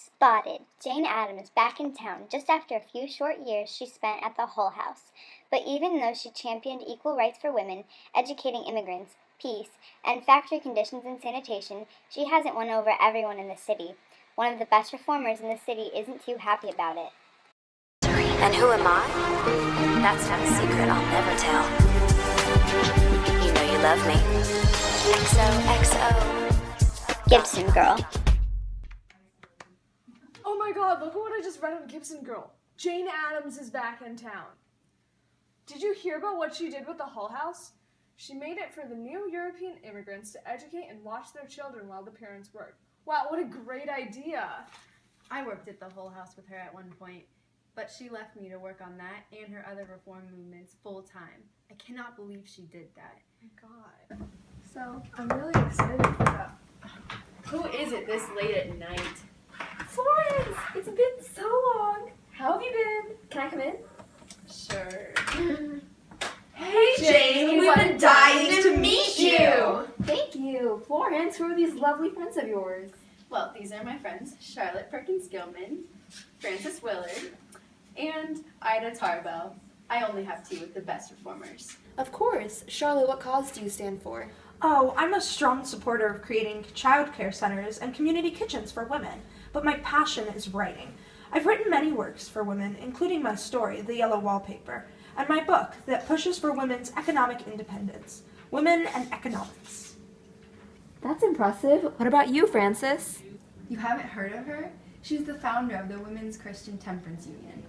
Spotted. Jane Addams back in town just after a few short years she spent at the Hull House. But even though she championed equal rights for women, educating immigrants, peace, and factory conditions and sanitation, she hasn't won over everyone in the city. One of the best reformers in the city isn't too happy about it. And who am I? That's not a secret I'll never tell. You know you love me. XOXO. Gibson Girl. Oh my god, look at what I just read on Gibson Girl. Jane Addams is back in town. Did you hear about what she did with the Hull House? She made it for the new European immigrants to educate and watch their children while the parents worked. Wow, what a great idea. I worked at the Hull House with her at one point, but she left me to work on that and her other reform movements full time. I cannot believe she did that. Oh my god. So, I'm really excited for that. Who is it this late at night? Florence! It's been so long. How have you been? Can I come in? Sure. Hey, Jane, we've been dying to meet you. Thank you. Florence, who are these lovely friends of yours? Well, these are my friends, Charlotte Perkins-Gilman, Frances Willard, and Ida Tarbell. I only have tea with the best reformers. Of course. Charlotte, what cause do you stand for? Oh, I'm a strong supporter of creating childcare centers and community kitchens for women, but my passion is writing. I've written many works for women, including my story, The Yellow Wallpaper, and my book that pushes for women's economic independence, Women and Economics. That's impressive. What about you, Frances? You haven't heard of her? She's the founder of the Women's Christian Temperance Union.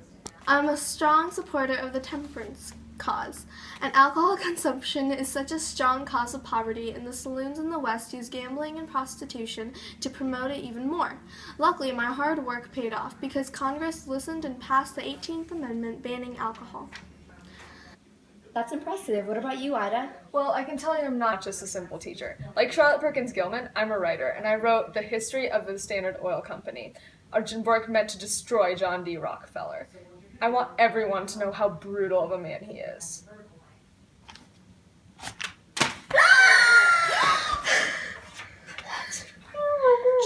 I'm a strong supporter of the temperance cause, and alcohol consumption is such a strong cause of poverty, and the saloons in the West use gambling and prostitution to promote it even more. Luckily, my hard work paid off because Congress listened and passed the 18th Amendment banning alcohol. That's impressive. What about you, Ida? Well, I can tell you I'm not just a simple teacher. Like Charlotte Perkins-Gilman, I'm a writer, and I wrote The History of the Standard Oil Company, a work meant to destroy John D. Rockefeller. I want everyone to know how brutal of a man he is.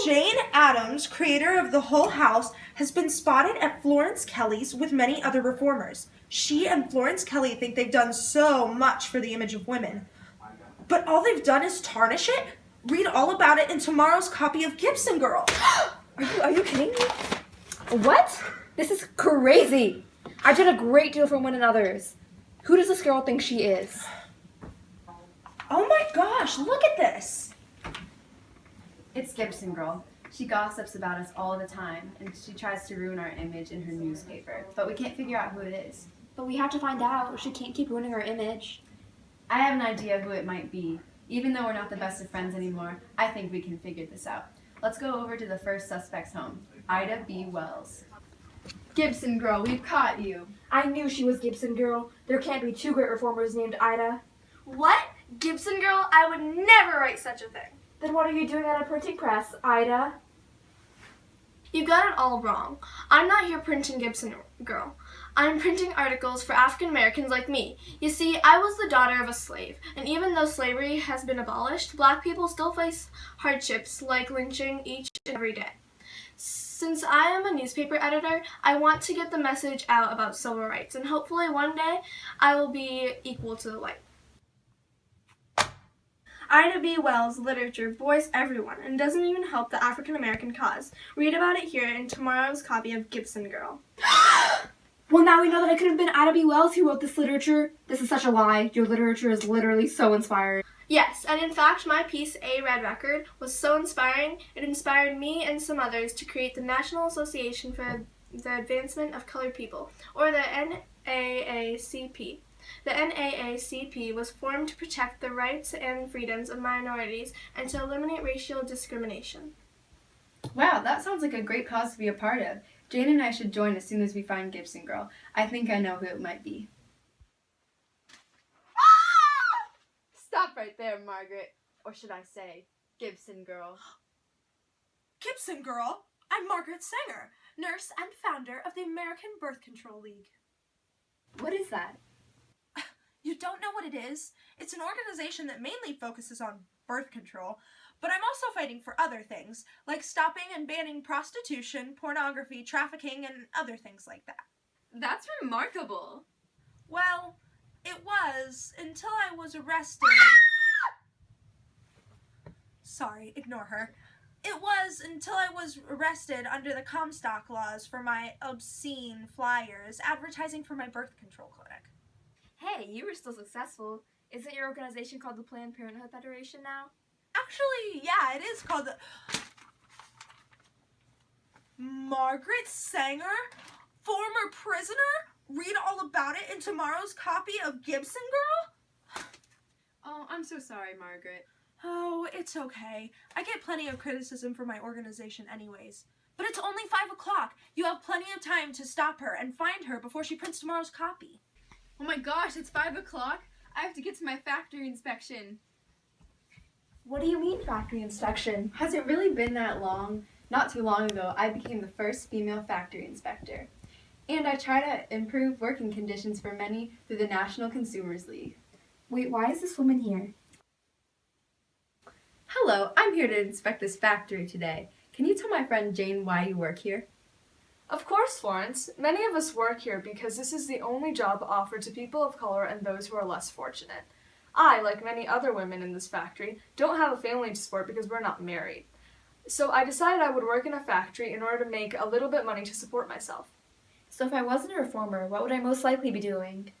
Jane Addams, creator of the Hull House, has been spotted at Florence Kelly's with many other reformers. She and Florence Kelly think they've done so much for the image of women. But all they've done is tarnish it? Read all about it in tomorrow's copy of Gibson Girl. Are you kidding me? What? This is crazy. I've done a great deal for one and others. Who does this girl think she is? Oh my gosh, look at this. It's Gibson Girl. She gossips about us all the time, and she tries to ruin our image in her newspaper. But we can't figure out who it is. But we have to find out. She can't keep ruining our image. I have an idea who it might be. Even though we're not the best of friends anymore, I think we can figure this out. Let's go over to the first suspect's home, Ida B. Wells. Gibson Girl, we've caught you. I knew she was Gibson Girl. There can't be two great reformers named Ida. What? Gibson Girl? I would never write such a thing. Then what are you doing at a printing press, Ida? You got it all wrong. I'm not here printing Gibson Girl. I'm printing articles for African Americans like me. You see, I was the daughter of a slave, and even though slavery has been abolished, black people still face hardships like lynching each and every day. Since I am a newspaper editor, I want to get the message out about civil rights, and hopefully one day I will be equal to the white. Ida B. Wells' literature bores everyone and doesn't even help the African American cause. Read about it here in tomorrow's copy of Gibson Girl. Well, now we know that it could have been Ida B. Wells who wrote this literature. This is such a lie. Your literature is literally so inspiring. Yes, and in fact, my piece, A Red Record, was so inspiring, it inspired me and some others to create the National Association for the Advancement of Colored People, or the NAACP. The NAACP was formed to protect the rights and freedoms of minorities and to eliminate racial discrimination. Wow, that sounds like a great cause to be a part of. Jane and I should join as soon as we find Gibson Girl. I think I know who it might be. Stop right there, Margaret. Or should I say, Gibson Girl. Gibson Girl, I'm Margaret Sanger, nurse and founder of the American Birth Control League. What is that? You don't know what it is? It's an organization that mainly focuses on birth control, but I'm also fighting for other things, like stopping and banning prostitution, pornography, trafficking, and other things like that. That's remarkable. Well, it was until I was arrested. Sorry, ignore her. It was until I was arrested under the Comstock laws for my obscene flyers advertising for my birth control clinic. Hey, you were still successful. Isn't your organization called the Planned Parenthood Federation now? Actually, yeah, it is called the... Margaret Sanger? Former prisoner? Read all about it in tomorrow's copy of Gibson Girl? Oh, I'm so sorry, Margaret. Oh, it's okay. I get plenty of criticism for my organization anyways. But it's only 5 o'clock. You have plenty of time to stop her and find her before she prints tomorrow's copy. Oh my gosh, it's 5 o'clock? I have to get to my factory inspection. What do you mean factory inspection? Has it really been that long? Not too long ago, I became the first female factory inspector. And I try to improve working conditions for many through the National Consumers League. Wait, why is this woman here? Hello, I'm here to inspect this factory today. Can you tell my friend Jane why you work here? Of course, Florence. Many of us work here because this is the only job offered to people of color and those who are less fortunate. I, like many other women in this factory, don't have a family to support because we're not married. So I decided I would work in a factory in order to make a little bit money to support myself. So if I wasn't a reformer, what would I most likely be doing?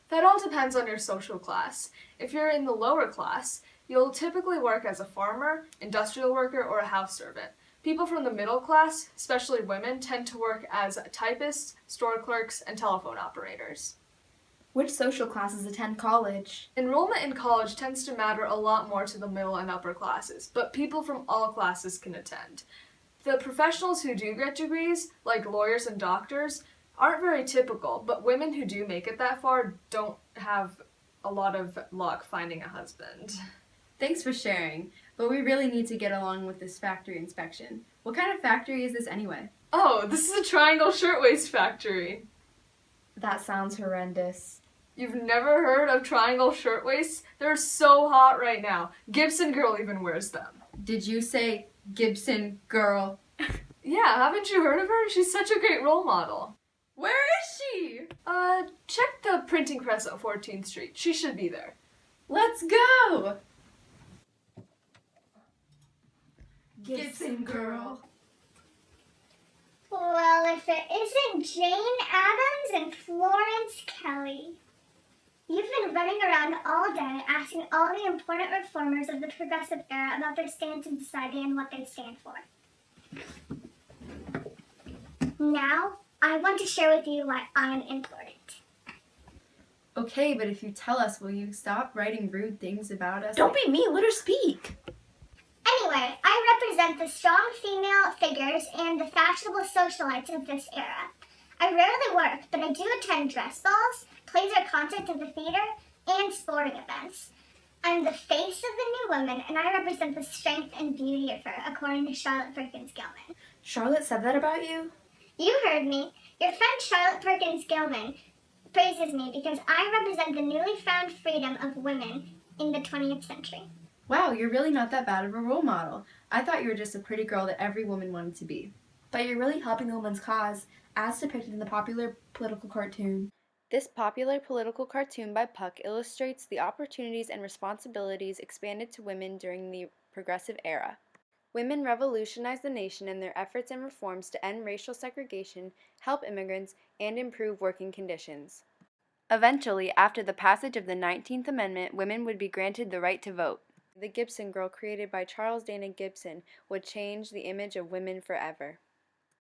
That all depends on your social class. If you're in the lower class, you'll typically work as a farmer, industrial worker, or a house servant. People from the middle class, especially women, tend to work as typists, store clerks, and telephone operators. Which social classes attend college? Enrollment in college tends to matter a lot more to the middle and upper classes, but people from all classes can attend. The professionals who do get degrees, like lawyers and doctors, aren't very typical, but women who do make it that far don't have a lot of luck finding a husband. Thanks for sharing, but we really need to get along with this factory inspection. What kind of factory is this anyway? Oh, this is a Triangle Shirtwaist Factory. That sounds horrendous. You've never heard of Triangle Shirtwaists? They're so hot right now. Gibson Girl even wears them. Did you say Gibson Girl? Yeah, haven't you heard of her? She's such a great role model. Where is she? Check the printing press at 14th Street. She should be there. Let's go! Gibson Girl. Well, if it isn't Jane Addams and Florence Kelly. You've been running around all day asking all the important reformers of the progressive era about their stance in society and what they stand for. Now, I want to share with you why I'm important. Okay, but if you tell us, will you stop writing rude things about us? Don't be mean, let her speak. Anyway, I represent the strong female figures and the fashionable socialites of this era. I rarely work, but I do attend dress balls, plays or concerts at the theater, and sporting events. I'm the face of the new woman, and I represent the strength and beauty of her, according to Charlotte Perkins Gilman. Charlotte said that about you? You heard me. Your friend Charlotte Perkins Gilman praises me because I represent the newly found freedom of women in the 20th century. Wow, you're really not that bad of a role model. I thought you were just a pretty girl that every woman wanted to be. But you're really helping the woman's cause, as depicted in the popular political cartoon. This popular political cartoon by Puck illustrates the opportunities and responsibilities expanded to women during the Progressive Era. Women revolutionized the nation in their efforts and reforms to end racial segregation, help immigrants, and improve working conditions. Eventually, after the passage of the 19th Amendment, women would be granted the right to vote. The Gibson Girl, created by Charles Dana Gibson, would change the image of women forever.